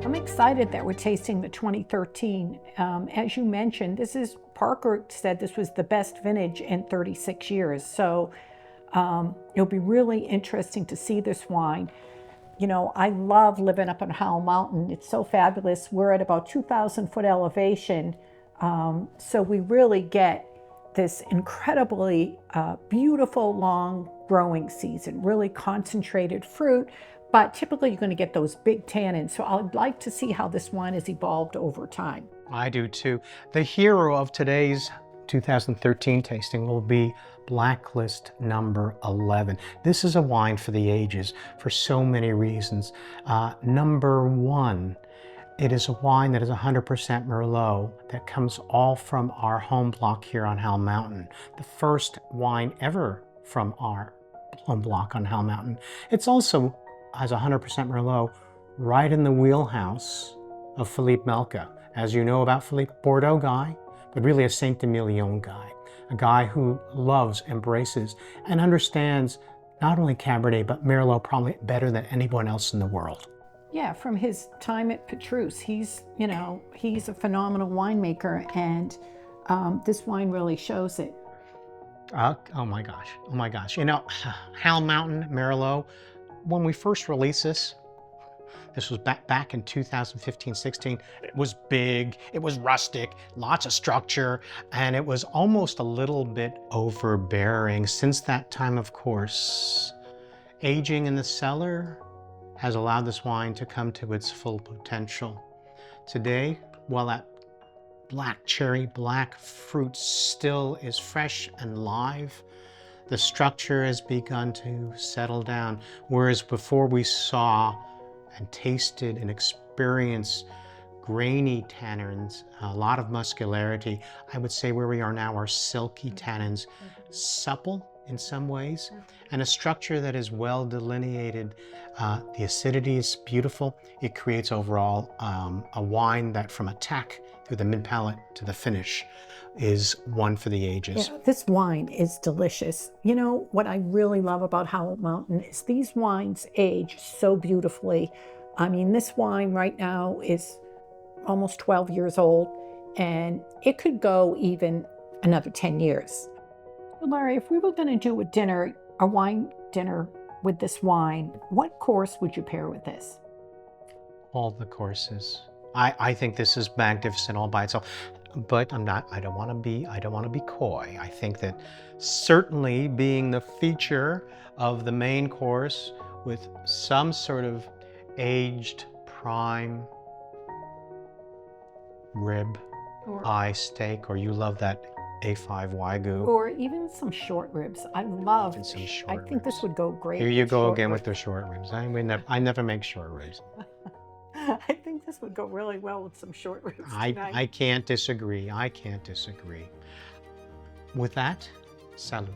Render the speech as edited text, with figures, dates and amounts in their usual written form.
I'm excited that we're tasting the 2013. As you mentioned, Parker said this was the best vintage in 36 years. So it'll be really interesting to see this wine. You know, I love living up on Howell Mountain. It's so fabulous. We're at about 2,000-foot elevation. So we really get this incredibly beautiful, long growing season, really concentrated fruit. But typically you're going to get those big tannins. So I'd like to see how this wine has evolved over time. I do too. The hero of today's 2013 tasting will be Blacklist number 11. This is a wine for the ages for so many reasons. Number one, it is a wine that is 100% Merlot that comes all from our home block here on Howell Mountain. The first wine ever from our home block on Howell Mountain. It's also has 100% Merlot right in the wheelhouse of Philippe Melka. As you know about Philippe, Bordeaux guy, but really a Saint-Emilion guy. A guy who loves, embraces, and understands not only Cabernet, but Merlot probably better than anyone else in the world. Yeah, from his time at Petrus, he's a phenomenal winemaker, and this wine really shows it. Oh my gosh. You know, Howell Mountain, Merlot, when we first released this was back in 2015-16, it was big, it was rustic, lots of structure, and it was almost a little bit overbearing. Since that time, of course, aging in the cellar has allowed this wine to come to its full potential. Today, while that black cherry, black fruit still is fresh and live, the structure has begun to settle down, whereas before we saw and tasted and experienced grainy tannins, a lot of muscularity. I would say where we are now are silky tannins, supple in some ways, and a structure that is well delineated. The acidity is beautiful. It creates overall a wine that from attack through the mid-palate to the finish is one for the ages. Yeah, this wine is delicious. You know, what I really love about Howell Mountain is these wines age so beautifully. I mean, this wine right now is almost 12 years old, and it could go even another 10 years. Larry, if we were going to do a wine dinner with this wine, what course would you pair with this? All the courses. I think this is magnificent all by itself, but I don't want to be coy. I think that certainly being the feature of the main course with some sort of aged prime rib, eye steak, or you love that A5 Wagyu. Or even some short ribs. I think this would go great. Here you go again with the short ribs. I never make short ribs. I think this would go really well with some short ribs tonight. I can't disagree. With that, salute.